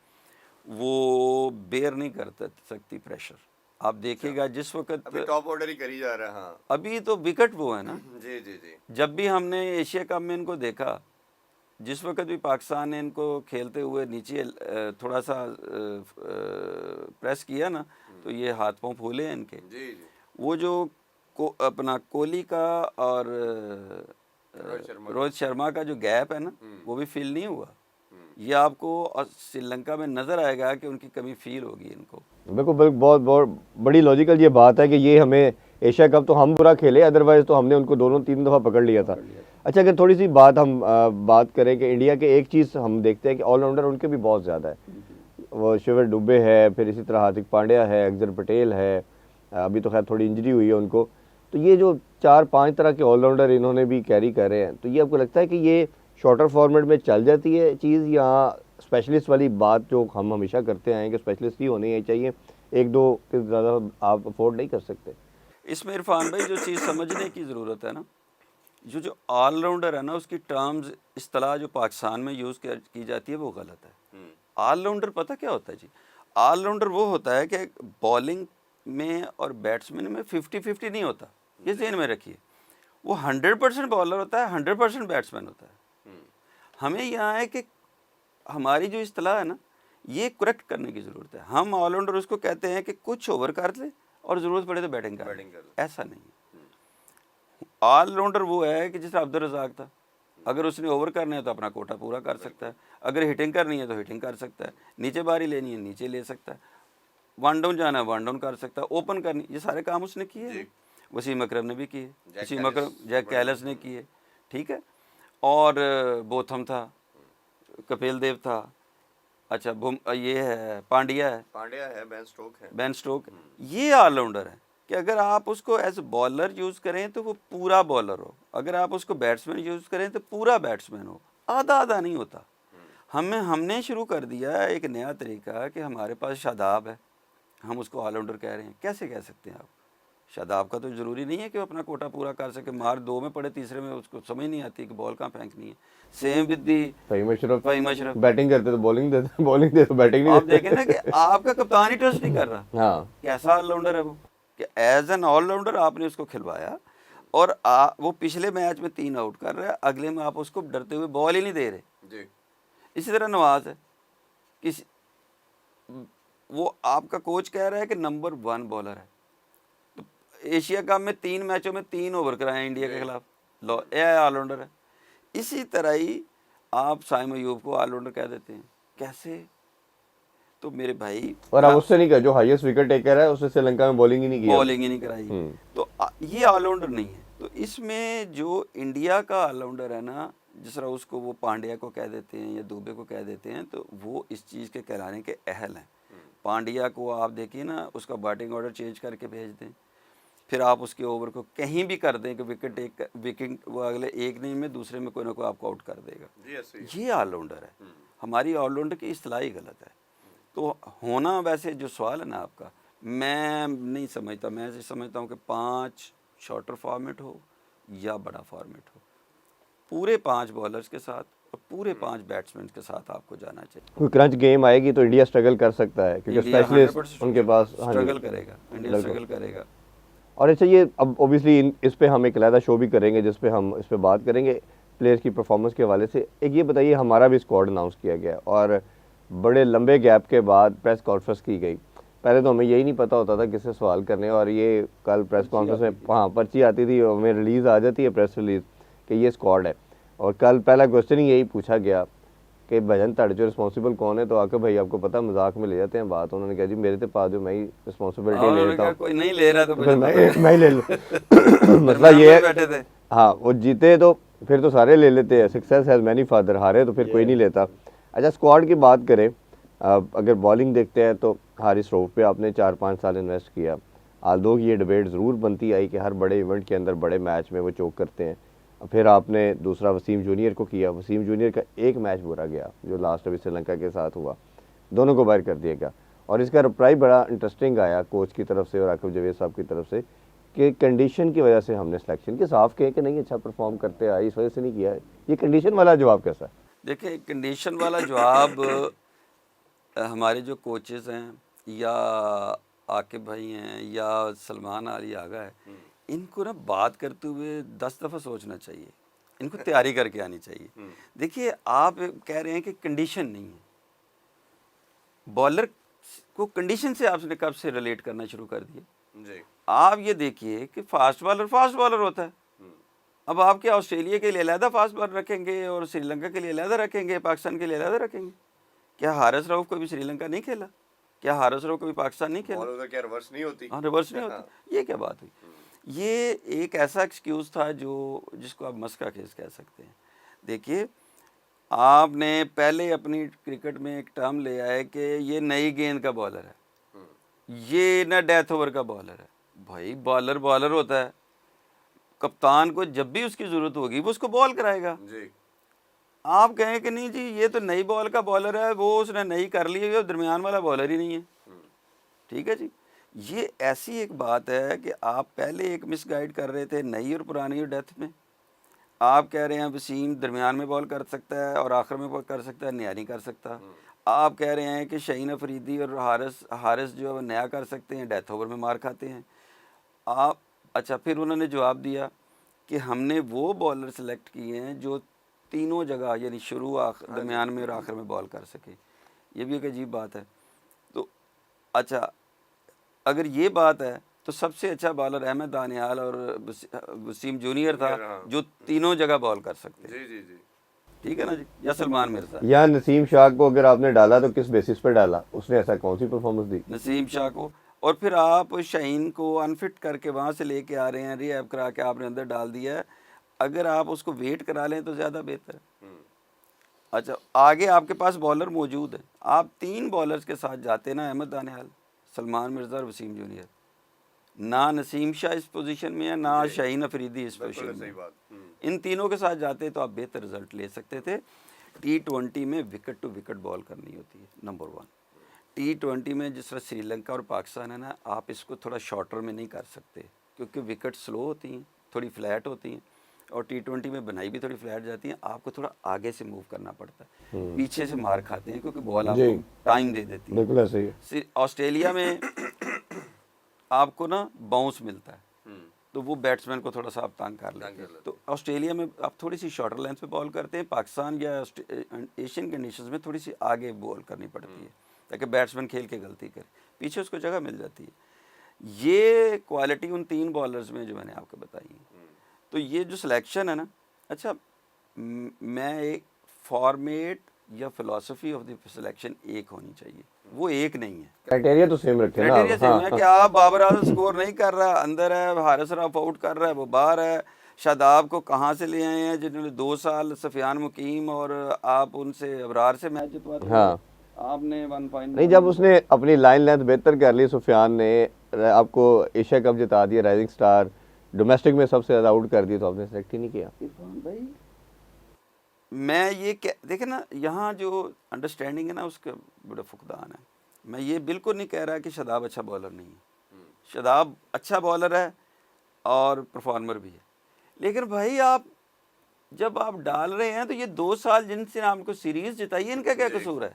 वो बेयर नहीं कर सकती प्रेशर। आप देखिएगा जिस वक्त अभी टॉप ऑर्डर ही करी जा रहा है। हाँ, अभी तो विकेट वो है ना। जी जी जी। जब भी हमने एशिया कप में इनको देखा, जिस वक्त भी पाकिस्तान ने इनको खेलते हुए नीचे थोड़ा सा प्रेस किया ना, तो ये हाथ पांव फूले हैं इनके। जी जी। वो जो अपना कोहली का और रोहित शर्मा का जो गैप है ना, वो भी फील नहीं हुआ। ये आपको श्रीलंका में नज़र आएगा कि उनकी कमी फील होगी इनको। बिल्कुल, बहुत बड़ी लॉजिकल ये बात है कि ये हमें एशिया कप तो हम पूरा खेले, अदरवाइज तो हमने उनको 2-3 दफ़ा पकड़ लिया था। अच्छा, अगर थोड़ी सी हम बात करें कि इंडिया के एक चीज़ हम देखते हैं कि ऑलराउंडर उनके भी बहुत ज़्यादा है। वो शिवर डुबे है, फिर इसी तरह हार्दिक पांड्या है, अक्षर पटेल है, अभी तो खैर थोड़ी इंजरी हुई है उनको, तो ये जो 4-5 तरह के ऑलराउंडर इन्होंने भी कैरी कर रहे हैं, तो ये आपको लगता है कि ये शॉर्टर फॉर्मेट में चल जाती है चीज़, या स्पेशलिस्ट वाली बात जो हम हमेशा करते आए हैं कि स्पेशलिस्ट ही होनी चाहिए, एक दो के ज़्यादा आप अफोर्ड नहीं कर सकते? इसमें इरफान भाई जो चीज़ समझने की ज़रूरत है ना, जो ऑलराउंडर है ना, उसकी टर्म्स इस्तेलाह जो पाकिस्तान में यूज़ की जाती है वो गलत है। ऑलराउंडर पता क्या होता है जी? ऑलराउंडर वो होता है कि बॉलिंग में और बैट्समैन में 50-50 नहीं होता, ये ज़हन में रखिए। वो 100% बॉलर होता है, 100% बैट्समैन होता है। हमें यहाँ है कि हमारी जो इस्तेलाह है ना, ये करेक्ट करने की ज़रूरत है। हम ऑलराउंडर उसको कहते हैं कि कुछ ओवर कर ले और ज़रूरत पड़े तो बैटिंग कर ले। ऐसा नहीं है। ऑलराउंडर वो है कि जैसे अब्दुल रज़ाक था, अगर उसने ओवर करने है तो अपना कोटा पूरा कर सकता है, अगर हिटिंग करनी है तो हिटिंग कर सकता है, नीचे बारी लेनी है नीचे ले सकता है, वन डाउन जाना है वन डाउन कर सकता है, ओपन करनी, ये सारे काम उसने किए हैं। वसीम अकरम ने भी किए, वसीम अकरम, जैक कैलिस ने किए, ठीक है। और बोथम था, कपिल देव था, अच्छा ये है पांड्या है, बेन स्टोक, ये ऑलराउंडर है कि अगर आप उसको एज बॉलर यूज़ करें तो वो पूरा बॉलर हो, अगर आप उसको बैट्समैन यूज़ करें तो पूरा बैट्समैन हो, आधा आधा नहीं होता। हमने शुरू कर दिया एक नया तरीका कि हमारे पास शादाब है, हम उसको ऑलराउंडर कह रहे हैं। कैसे कह सकते हैं आप? शादाब का तो ज़रूरी नहीं है कि वो अपना कोटा पूरा कर सके, मार 2 में पड़े, तीसरे में उसको समझ नहीं आती कि बॉल कहाँ फेंकनी है। Same with the Faheem Ashraf, batting करते तो बॉलिंग देते, बॉलिंग दे तो बैटिंग नहीं आप देते। देखें ना कि आपका कप्तान ही ट्रस्ट नहीं कर रहा। हाँ, कैसा ऑलराउंडर है वो, कि एज एन ऑलराउंडर आपने उसको खिलवाया और वो पिछले मैच में 3 आउट कर रहा है, अगले में आप उसको डरते हुए बॉल ही नहीं दे रहे। इसी तरह नवाज है, किसी वो आपका कोच कह रहा है कि नंबर 1 बॉलर है, तो एशिया कप में 3 मैचों में 3 ओवर कराए इंडिया के खिलाफ, लो ये ऑलराउंडर है। इसी तरह ही आप साइम अयूब को ऑलराउंडर कह देते हैं, कैसे? तो मेरे भाई, और अब उससे नहीं कर, जो हाईएस्ट विकेट टेकर है उसने श्रीलंका में बॉलिंग ही नहीं किया, बॉलिंग ही नहीं कराई, तो ये ऑलराउंडर नहीं है। तो इसमें जो इंडिया का ऑलराउंडर है ना, जिस तरह उसको वो पांड्या को कह देते हैं या दुबे को कह देते हैं, तो वो इस चीज़ के कहलाने के अहल हैं। पांड्या को आप देखिए ना, उसका बैटिंग ऑर्डर चेंज करके भेज दें, फिर आप उसके ओवर को कहीं भी कर दें कि विकेट वो अगले एक नहीं में दूसरे में कोई ना कोई आपको आउट कर देगा, ये ऑलराउंडर है। हमारी ऑलराउंडर की इस्तेलाह गलत है। तो होना, वैसे जो सवाल है ना आपका, मैं नहीं समझता, मैं ऐसे समझता हूँ कि 5 शॉर्टर फॉर्मेट हो या बड़ा फॉर्मेट हो, पूरे 5 बॉलर्स के साथ और पूरे 5 बैट्समैन के साथ आपको जाना चाहिए। कोई क्रंच गेम आएगी तो इंडिया स्ट्रगल कर सकता है, क्योंकि स्पेशलिस्ट उनके पास स्ट्रगल करेगा, इंडिया स्ट्रगल करेगा। और अच्छा, ये अब ऑब्वियसली इस पे हम एक अलग शो भी करेंगे जिस पे हम इस पे बात करेंगे प्लेयर्स की परफॉर्मेंस के हवाले से। एक ये बताइए, हमारा भी स्क्वाड अनाउंस किया गया और बड़े लंबे गैप के बाद प्रेस कॉन्फ्रेंस की गई। पहले तो हमें यही नहीं पता होता था किससे सवाल करने, और ये कल प्रेस कॉन्फ्रेंस में हाँ पर्ची आती थी और हमें रिलीज़ आ जाती है, प्रेस रिलीज़ कि ये स्क्वाड है। और कल पहला क्वेश्चन ही यही पूछा गया कि भजन तड़ जो रिस्पॉन्सिबल कौन है, तो आके भाई आपको पता मजाक में ले जाते हैं बात। उन्होंने कहा जी मेरे तो पा दो, मैं ही रिस्पॉन्सिबिलिटी ले लेता हूँ, कोई नहीं ले रहा तो मैं ही ले लूँ। मसला ये है, हाँ वो जीते तो फिर तो सारे ले लेते हैं, सक्सेस हैज़ मैनी फादर, हारे तो फिर कोई नहीं लेता। अच्छा, स्क्वाड की बात करें, अगर बॉलिंग देखते हैं तो हारिस रऊफ पे आपने 4-5 साल इन्वेस्ट किया। आल्दो की ये डिबेट ज़रूर बनती आई कि हर बड़े इवेंट के अंदर बड़े मैच में वो चोक करते हैं। फिर आपने दूसरा वसीम जूनियर को किया, वसीम जूनियर का एक मैच बुरा गया जो लास्ट अभी श्रीलंका के साथ हुआ, दोनों को बाहर कर दिया गया। और इसका रिप्लाई बड़ा इंटरेस्टिंग आया कोच की तरफ से और आकिब जवेद साहब की तरफ से कि कंडीशन की वजह से हमने सिलेक्शन के साफ कहे कि नहीं अच्छा परफॉर्म करते आए, इस वजह से नहीं किया है। ये कंडीशन वाला जवाब कैसा है? देखिए, कंडीशन वाला जवाब हमारे जो कोचेज़ हैं या आकिब भाई हैं या सलमान अली आगा है, इनको ना बात करते हुए 10 दफ़ा सोचना चाहिए, इनको तैयारी करके आनी चाहिए। देखिए, आप कह रहे हैं कि कंडीशन नहीं है, बॉलर को कंडीशन से आपने कब से रिलेट करना शुरू कर दिया? आप ये देखिए कि फास्ट बॉलर होता है। अब आप क्या ऑस्ट्रेलिया के लिए अलहदा फास्ट बॉलर रखेंगे और श्रीलंका के लिए अलहदा रखेंगे, पाकिस्तान के लिए अलहदा रखेंगे? क्या हारिस रऊफ को भी श्रीलंका नहीं खेला? क्या हारिस रऊफ को भी पाकिस्तान नहीं खेला? क्या रिवर्स नहीं होती? हाँ, रिवर्स नहीं होती। ये क्या बात हुई? ये एक ऐसा एक्सक्यूज़ था जिसको आप मस्का केस कह सकते हैं। देखिए, आपने पहले अपनी क्रिकेट में एक टर्म ले आए कि ये नई गेंद का बॉलर है, ये ना डेथ ओवर का बॉलर है। भाई बॉलर होता है, कप्तान को जब भी उसकी ज़रूरत होगी वो उसको बॉल कराएगा। जी आप कहें कि नहीं जी ये तो नई बॉल का बॉलर है, वो उसने नई कर ली है, दरमियान वाला बॉलर ही नहीं है। ठीक है जी, ये ऐसी एक बात है कि आप पहले एक मिसगाइड कर रहे थे नई और पुरानी और डेथ में। आप कह रहे हैं वसीम दरमियान में बॉल कर सकता है और आखिर में बॉल कर सकता है, नया नहीं कर सकता। आप कह रहे हैं कि शाहीन अफरीदी और हारिस जो है वो नया कर सकते हैं, डेथ ओवर में मार खाते हैं। आप अच्छा, फिर उन्होंने जवाब दिया कि हमने वो बॉलर सेलेक्ट किए हैं जो तीनों जगह यानी शुरू दरमियान में और आखिर में बॉल कर सके। ये भी एक अजीब बात है। तो अच्छा, अगर ये बात है तो सबसे अच्छा बॉलर अहमद दानियाल और वसीम जूनियर था जो तीनों जगह बॉल कर सकते हैं। जी जी जी ठीक है ना जी, या सलमान मिर्जा। या नसीम शाह को अगर आपने डाला तो किस बेसिस पर डाला, उसने ऐसा कौन सी परफॉर्मेंस दी? नसीम शाह को, और फिर आप शाहीन को अनफिट करके वहाँ से लेके आ रहे हैं, रिहैब करा के आपने अंदर डाल दिया है। अगर आप उसको वेट करा लें तो ज़्यादा बेहतर है। अच्छा, आगे आपके पास बॉलर मौजूद है, आप 3 बॉलर्स के साथ जाते ना, अहमद दानियाल, सलमान मिर्ज़ा और वसीम जूनियर। ना नसीम शाह इस पोजीशन में है, ना शाहीन अफरीदी इस पोजीशन में सही है। बात इन तीनों के साथ जाते तो आप बेहतर रिजल्ट ले सकते थे। T20 में विकेट टू विकेट बॉल करनी होती है, नंबर 1। T20 में जिस तरह श्रीलंका और पाकिस्तान है ना, आप इसको थोड़ा शॉर्टर में नहीं कर सकते क्योंकि विकेट स्लो होती हैं, थोड़ी फ्लैट होती हैं, और T20 में बनाई भी थोड़ी फ्लैट जाती हैं। आपको थोड़ा आगे से मूव करना पड़ता है, पीछे से मार खाते हैं क्योंकि बॉल आपको टाइम दे देती है। बिल्कुल ऐसे ही है। ऑस्ट्रेलिया में आपको ना बाउंस मिलता है, तो वो बैट्समैन को थोड़ा सा आप तंग कर लेते हैं। तो ऑस्ट्रेलिया में आप थोड़ी सी शॉर्टर लेंथ पे बॉल करते हैं, पाकिस्तान या एशियन कंडीशंस में थोड़ी सी आगे बॉल करनी पड़ती है ताकि बैट्समैन खेल के गलती करे, पीछे उसको जगह मिल जाती है। ये क्वालिटी उन 3 बॉलर्स में जो मैंने आपको बताई है। तो ये जो सिलेक्शन है ना, अच्छा मैं एक फॉर्मेट या फिलॉसफी ऑफ द सिलेक्शन एक होनी चाहिए, वो एक नहीं है। क्राइटेरिया तो सेम रखे ना। क्राइटेरिया सेम है कि आप बाबर आजम स्कोर नहीं कर रहा, अंदर है, हारिस रऊफ आउट कर रहा है, वो बाहर है। शादाब को कहाँ से ले आए हैं जिन्होंने 2 साल सफियान मुकीम और आप उनसे अबरार से मैच जितवाते हैं। हाँ, आपने 1 नहीं, जब उसने अपनी लाइन लेंथ बेहतर कर ली, सुफियान ने आपको एशिया कप जिता दिया, राइजिंग स्टार, डोमेस्टिक में सबसे ज़्यादा आउट कर दिया, तो आपने सेलेक्ट ही नहीं किया। इरफान भाई, मैं ये देखे ना, यहाँ जो अंडरस्टैंडिंग है ना उसका बड़ा फुकदान है। मैं ये बिल्कुल नहीं कह रहा कि शादाब अच्छा बॉलर नहीं है, शादाब अच्छा बॉलर है और परफॉर्मर भी है, लेकिन भाई आप जब आप डाल रहे हैं तो ये 2 साल जिनसे आपको सीरीज जिताई है, इनका क्या कसूर है?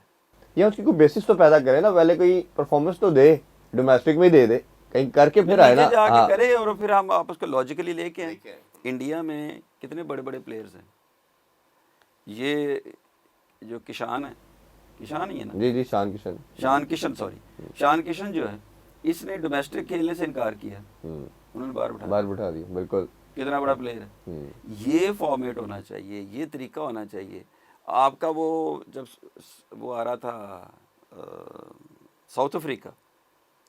या उसकी कोई बेसिस तो पैदा करे ना, पहले कोई परफॉर्मेंस तो दे, डोमेस्टिक में दे दे, कहीं करके फिर आए ना। जाके हाँ, करे और फिर हम आप उसको लॉजिकली लेके आए। इंडिया में कितने बड़े बड़े प्लेयर्स हैं, ये जो किशान है, किशान ही है ना? जी जी, शान किशन, शान किशन जो है, इसने डोमेस्टिक खेलने से इनकार किया, उन्होंने बाहर बिठा दिया। बिल्कुल, कितना बड़ा प्लेयर है। ये फॉर्मेट होना चाहिए, ये तरीका होना चाहिए आपका। वो जब वो आ रहा था साउथ अफ्रीका,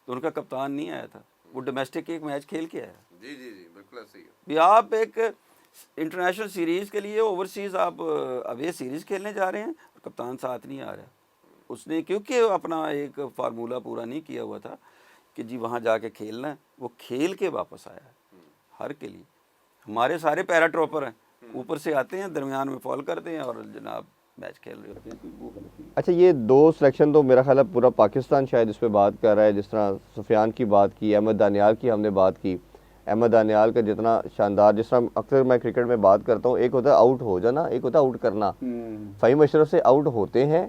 तो उनका कप्तान नहीं आया था, वो डोमेस्टिक एक मैच खेल के आया। जी जी जी बिल्कुल सही है। भी आप एक इंटरनेशनल सीरीज़ के लिए ओवरसीज़ आप अवे सीरीज़ खेलने जा रहे हैं और कप्तान साथ नहीं आ रहा। उसने क्योंकि अपना एक फार्मूला पूरा नहीं किया हुआ था कि जी वहाँ जाके खेलना है, वो खेल के वापस आया है हर के लिए। हमारे सारे पैराट्रॉपर हैं, ऊपर से आते हैं, दरमियान में फॉल करते हैं और जनाब मैच खेल रहे होते हैं। वो गलती। अच्छा, ये 2 सिलेक्शन तो मेरा ख्याल है पूरा पाकिस्तान शायद इस पर बात कर रहा है। जिस तरह सुफियान की बात की, अहमद दानियाल की हमने बात की, अहमद दानियाल का जितना शानदार, जिस तरह अक्सर मैं क्रिकेट में बात करता हूँ, एक होता है आउट हो जाना, एक होता है आउट करना। फ़हीम अशरफ से आउट होते हैं,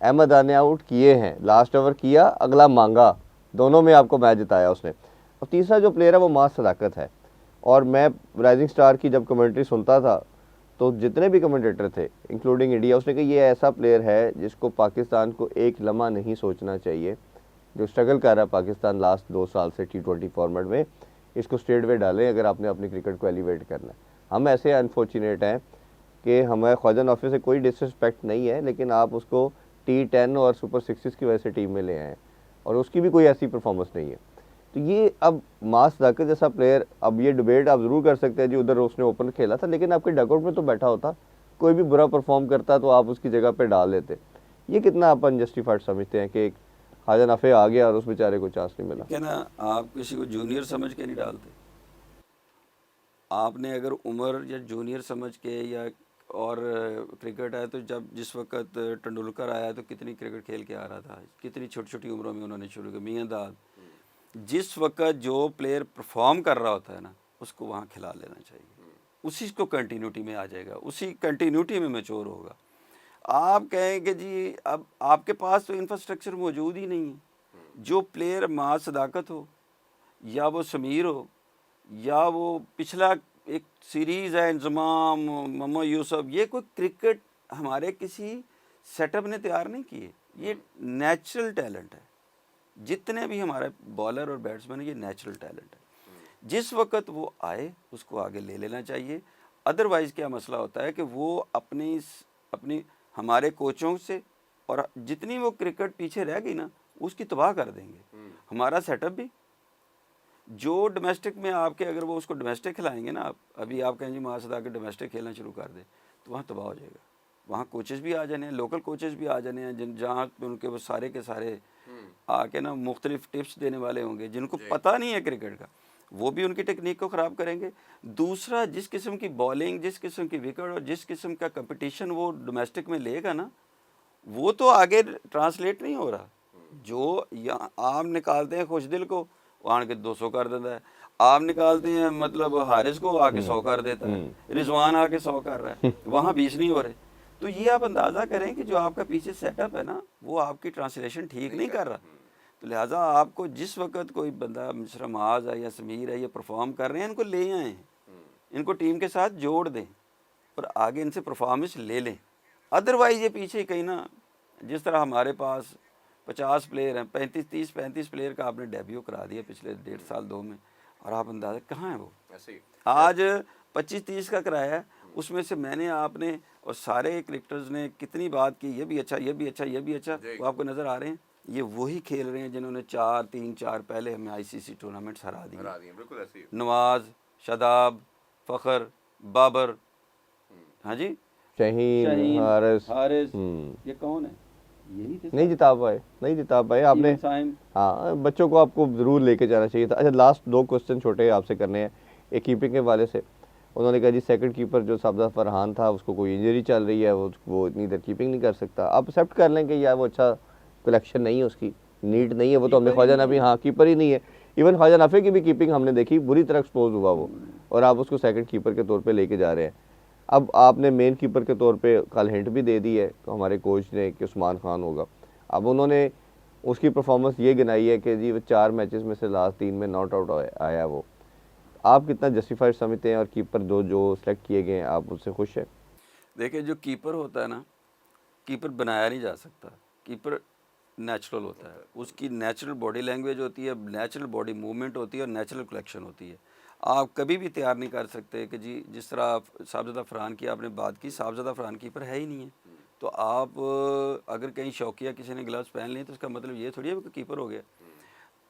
अहमद दानियाल आउट किए हैं, लास्ट ओवर किया, अगला मांगा, दोनों में आपको मैच जिताया उसने। और तीसरा जो प्लेयर है वो मास सदाकत है। और मैं राइजिंग स्टार की जब कमेंट्री सुनता था तो जितने भी कमेंटेटर थे इंक्लूडिंग इंडिया, उसने कहा ये ऐसा प्लेयर है जिसको पाकिस्तान को एक लम्हा नहीं सोचना चाहिए, जो स्ट्रगल कर रहा है पाकिस्तान लास्ट 2 साल से T20 फॉर्मेट में, इसको स्ट्रेट वे डालें अगर आपने अपनी क्रिकेट को एलिवेट करना है। हम ऐसे अनफॉर्चुनेट हैं कि हमें ख्वाजा नौफी से कोई डिसरिस्पेक्ट नहीं है, लेकिन आप उसको T10 और सुपर 60 की वजह से टीम में ले आए और उसकी भी कोई ऐसी परफॉर्मेंस नहीं है। तो ये अब मास सदाकत जैसा प्लेयर, अब ये डिबेट आप ज़रूर कर सकते हैं जी उधर उसने ओपन खेला था, लेकिन आपके डगआउट में तो बैठा होता, कोई भी बुरा परफॉर्म करता तो आप उसकी जगह पे डाल देते। ये कितना आप अनजस्टिफाइड समझते हैं कि एक ख्वाजा नफ़ी आ गया और उस बेचारे को चांस नहीं मिला? क्या ना, आप किसी को जूनियर समझ के नहीं डालते। आपने अगर उम्र या जूनियर समझ के या और क्रिकेट है तो जब जिस वक्त तेंदुलकर आया तो कितनी क्रिकेट खेल के आ रहा था, कितनी छोटी छोटी उम्रों में उन्होंने शुरू किया। मियां दाद, जिस वक्त जो प्लेयर परफॉर्म कर रहा होता है ना उसको वहाँ खिला लेना चाहिए, उसी को कंटिन्यूटी में आ जाएगा, उसी कंटिन्यूटी में मैच्योर होगा। आप कहें कि जी अब आपके पास तो इंफ्रास्ट्रक्चर मौजूद ही नहीं है। जो प्लेयर माँ सदाकत हो या वो समीर हो या वो पिछला एक सीरीज़ है इंजमाम, मोहम्मद यूसुफ, ये कोई क्रिकेट हमारे किसी सेटअप ने तैयार नहीं किए, ये नेचुरल टैलेंट है। जितने भी हमारे बॉलर और बैट्समैन ये नेचुरल टैलेंट है। जिस वक्त वो आए उसको आगे ले लेना चाहिए। अदरवाइज़ क्या मसला होता है कि वो अपनी हमारे कोचों से और जितनी वो क्रिकेट पीछे रह गई ना उसकी तबाह कर देंगे। हमारा सेटअप भी जो डोमेस्टिक में आपके, अगर वो उसको डोमेस्टिक खिलाएंगे ना, आप अभी आप कहें जी मासद आके डोमेस्टिक खेलना शुरू कर दे तो वहाँ तबाह हो जाएगा। वहाँ कोचेस भी आ जाने हैं, लोकल कोचेस भी आ जाने हैं जिन जहाँ पे उनके वो सारे के सारे आके ना मुख्तलिफ टिप्स देने वाले होंगे जिनको पता नहीं है क्रिकेट का, वो भी उनकी टेक्निक को ख़राब करेंगे। दूसरा, जिस किस्म की बॉलिंग, जिस किस्म की विकेट और जिस किस्म का कंपटीशन वो डोमेस्टिक में लेगा ना, वो तो आगे ट्रांसलेट नहीं हो रहा। जो यहाँ आप निकालते हैं खुशदिल को, वो आन के 200 कर देता है। आप निकालते हैं मतलब हारिस को, आके 100 कर देता है। रिजवान आके 100 कर रहा है, वहाँ 20 नहीं हो रहे। तो ये आप अंदाज़ा करें कि जो आपका पीछे सेटअप है ना वो आपकी ट्रांसलेशन ठीक नहीं कर रहा। तो लिहाजा आपको जिस वक्त कोई बंदा मिस्र माज है या समीर है, ये परफॉर्म कर रहे हैं, इनको ले आएँ, इनको टीम के साथ जोड़ दें और आगे इनसे परफॉर्मेंस ले लें। अदरवाइज़ ये पीछे कहीं ना, जिस तरह हमारे पास 50 प्लेयर हैं, 35 प्लेयर का आपने डेब्यू करा दिया पिछले 1.5 साल 2 में, और आप अंदाज़ा कहाँ है वो आज 25-30 का कराया है। उसमें से मैंने आपने और सारे क्रिकेटर्स ने कितनी बात की, ये भी अच्छा, ये भी अच्छा, ये भी अच्छा, वो आपको नज़र आ रहे हैं। ये वही खेल रहे हैं जिन्होंने 3-4 पहले हमें ICC टूर्नामेंट्स हरा दिए। बिल्कुल ऐसे ही। नवाज, शादाब, फ़खर, बाबर, हाँ जी, शाहीन, हारिस, ये कौन है? यही थे। नहीं जिता पाए आपने। हाँ, बच्चों को आपको ज़रूर लेके जाना चाहिए था। अच्छा, लास्ट 2 क्वेश्चन छोटे आपसे करने हैं। एक कीपिंग के वाले से, उन्होंने कहा जी सेकंड कीपर जो साबदा फरहान था उसको कोई इंजरी चल रही है, वो इतनी देर कीपिंग नहीं कर सकता। आप एक्सेप्ट कर लें कि यार वो अच्छा कलेक्शन नहीं है, उसकी नीड नहीं है, वो तो हमने ख्वाजा नबी, हाँ कीपर ही नहीं है। इवन ख्वाजा नफे की भी कीपिंग हमने देखी, बुरी तरह एक्सपोज हुआ वो, और आप उसको सेकंड कीपर के तौर पे लेके जा रहे हैं। अब आपने मेन कीपर के तौर पे कल हिंट भी दे दी है तो हमारे कोच ने कि उस्मान खान होगा। अब उन्होंने उसकी परफॉर्मेंस ये गिनाई है कि जी वो 4 मैचेस में से लास्ट 3 में नॉट आउट आया वो। आप कितना जस्टिफाइड समझते हैं, और कीपर जो सेलेक्ट किए गए हैं आप उससे खुश हैं? देखिए, जो कीपर होता है ना, कीपर बनाया नहीं जा सकता। कीपर नेचुरल होता है, उसकी नेचुरल बॉडी लैंग्वेज होती है, नेचुरल बॉडी मूवमेंट होती है और नेचुरल कलेक्शन होती है। आप कभी भी तैयार नहीं कर सकते कि जी जिस तरह साहबजादा फरहान की आपने बात की, साहबजादा फरहान कीपर है ही नहीं है। तो आप अगर कहीं शौकिया किसी ने ग्लव्स पहन लिए तो उसका मतलब ये थोड़ी है कि कीपर हो गया।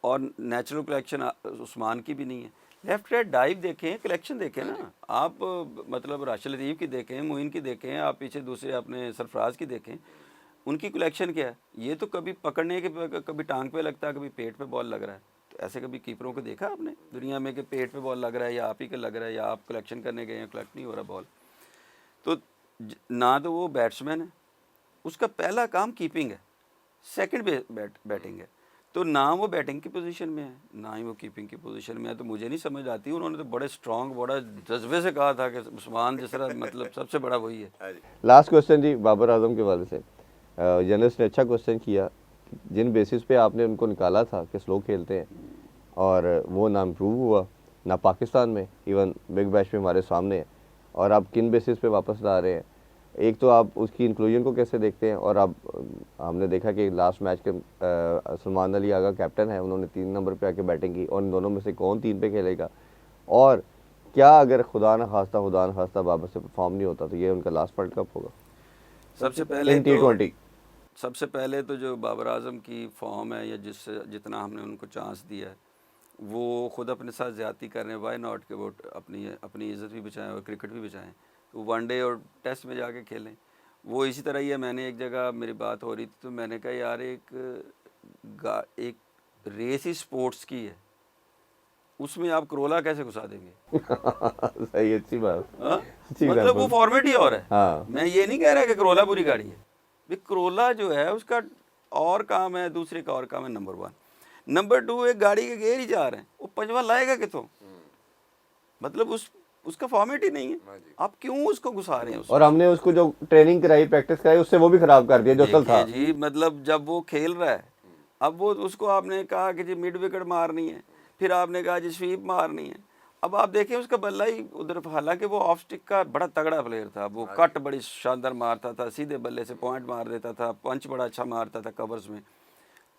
और नेचुरल कलेक्शन उस्मान की भी नहीं है। लेफ्ट राइट डाइव देखें, कलेक्शन देखें ना आप, मतलब राशिद लतीफ़ की देखें, मोइन की देखें, आप पीछे दूसरे अपने सरफराज की देखें, उनकी कलेक्शन क्या है। ये तो कभी पकड़ने के कभी टांग पे लगता है, कभी पेट पे बॉल लग रहा है। तो ऐसे कभी कीपरों को देखा आपने दुनिया में कि पेट पे बॉल लग रहा है या आप ही के लग रहा है या आप कलेक्शन करने गए हैं, कलेक्ट नहीं हो रहा बॉल। तो ना तो वो बैट्समैन है, उसका पहला काम कीपिंग है, सेकंड बैटिंग है। तो ना वो बैटिंग की पोजीशन में है, ना ही वो कीपिंग की पोजीशन में है। तो मुझे नहीं समझ आती। उन्होंने तो बड़े स्ट्रॉन्ग, बड़ा जज्बे से कहा था कि उस्मान जिस तरह मतलब सबसे बड़ा वही है। लास्ट क्वेश्चन जी बाबर आजम के वाले से, जर्नलिस्ट ने अच्छा क्वेश्चन किया, जिन बेसिस पे आपने उनको निकाला था कि स्लो खेलते हैं और वो ना इम्प्रूव हुआ ना पाकिस्तान में, इवन बिग बैश में हमारे सामने है, और आप किन बेसिस पे वापस ला रहे हैं? एक तो आप उसकी इंक्लूजन को कैसे देखते हैं, और आप हमने देखा कि लास्ट मैच के सलमान अली आगा कैप्टन है, उन्होंने 3 नंबर पे आके बैटिंग की, और इन दोनों में से कौन 3 पे खेलेगा? और क्या अगर खुदा न खास्ता बाबर से परफॉर्म नहीं होता तो ये उनका लास्ट वर्ल्ड कप होगा? सबसे पहले तो जो बाबर आजम की फॉर्म है या जितना हमने उनको चांस दिया है, वो ख़ुद अपने साथ ज़्यादती कर रहे हैं। वाई नॉट के वो अपनी इज़्ज़त भी बचाएं और क्रिकेट भी बचाएं, तो वनडे और टेस्ट में जाके खेलें। वो इसी तरह ही है। मैंने एक जगह मेरी बात हो रही थी तो मैंने कहा यार एक रेस ही स्पोर्ट्स की है, उसमें आप करोला कैसे घुसा देंगे? सही, अच्छी बात। हाँ? अच्छी मतलब वो example। फॉर्मेट ही और है। हाँ। मैं ये नहीं कह रहा कि करोला बुरी गाड़ी है, भाई करोला जो है उसका और काम है, दूसरे का और काम है, नंबर 1। नंबर 2, एक गाड़ी के गेयर ही जा रहे हैं, वो पंजवा लाएगा कितों? मतलब उसका फॉर्मेट ही नहीं है, आप क्यों उसको घुसा रहे हैं? और हमने उसको जो ट्रेनिंग कराई, प्रैक्टिस कराई, उससे वो भी खराब कर दिया जो असल था। देखिए जी, मतलब जब वो खेल रहा है, अब वो उसको आपने कहा कि जी मिड विकेट मारनी है, फिर आपने कहा जी स्वीप मारनी है। अब आप देखें उसका बल्ला ही उधर, हालांकि वो ऑफ स्टिक का बड़ा तगड़ा प्लेयर था, वो कट बड़ी शानदार मारता था, सीधे बल्ले से पॉइंट मार देता था, पंच बड़ा अच्छा मारता था कवर्स में,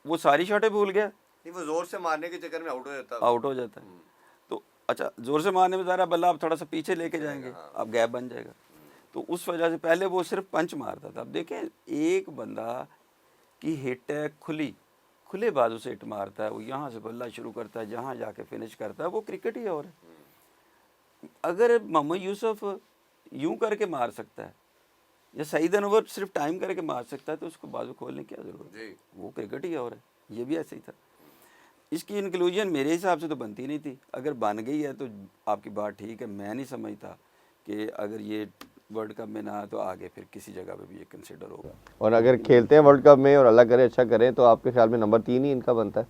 वो सारी शॉटें भूल गया, नहीं वो जोर से मारने के चक्कर में आउट हो जाता है। आउट हो जाता है। तो अच्छा, जोर से मारने में ज़रा बल्ला आप थोड़ा सा पीछे लेके जाएंगे, अब गैप बन जाएगा। तो उस वजह से पहले वो सिर्फ पंच मारता था। अब देखें, एक बंदा की हिट है खुली, खुले बाजू से हिट मारता है, वो यहाँ से बल्ला शुरू करता है, जहाँ जाके फिनिश करता है, वो क्रिकेट ही और है। अगर मोहम्मद यूसुफ यूं करके मार सकता है या सईद अनवर सिर्फ टाइम करके मार सकता है, तो उसको बाजू खोलने की क्या जरूरत है? वो क्रिकेट ही और है, ये भी ऐसे ही था। इसकी इंक्लूजन मेरे हिसाब से तो बनती नहीं थी, अगर बन गई है तो आपकी बात ठीक है। मैं नहीं समझता कि अगर ये वर्ल्ड कप में ना, तो आगे फिर किसी जगह पे भी ये कंसिडर होगा। और अगर खेलते हैं वर्ल्ड कप में और अल्लाह करे अच्छा करें, तो आपके ख्याल में नंबर 3 ही इनका बनता है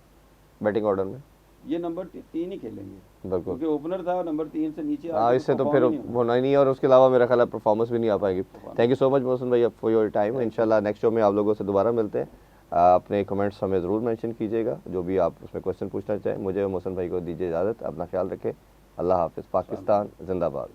बैटिंग ऑर्डर में? ये नंबर 3 ही खेलेंगे, बिल्कुल। क्योंकि ओपनर था, नंबर 3 से नीचे हाँ, इससे तो फिर होना ही नहीं है, और उसके अलावा मेरा ख्याल है परफॉर्मेंस भी नहीं आ पाएगी। Thank you so much Mohsin भाई फॉर योर टाइम। इंशाल्लाह नेक्स्ट शो में आप लोगों से दोबारा मिलते हैं। अपने कमेंट्स हमें ज़रूर मेंशन कीजिएगा, जो भी आप उसमें क्वेश्चन पूछना चाहें। मुझे और मोहसिन भाई को दीजिए इजाज़त, अपना ख्याल रखें। अल्लाह हाफिज़। पाकिस्तान जिंदाबाद।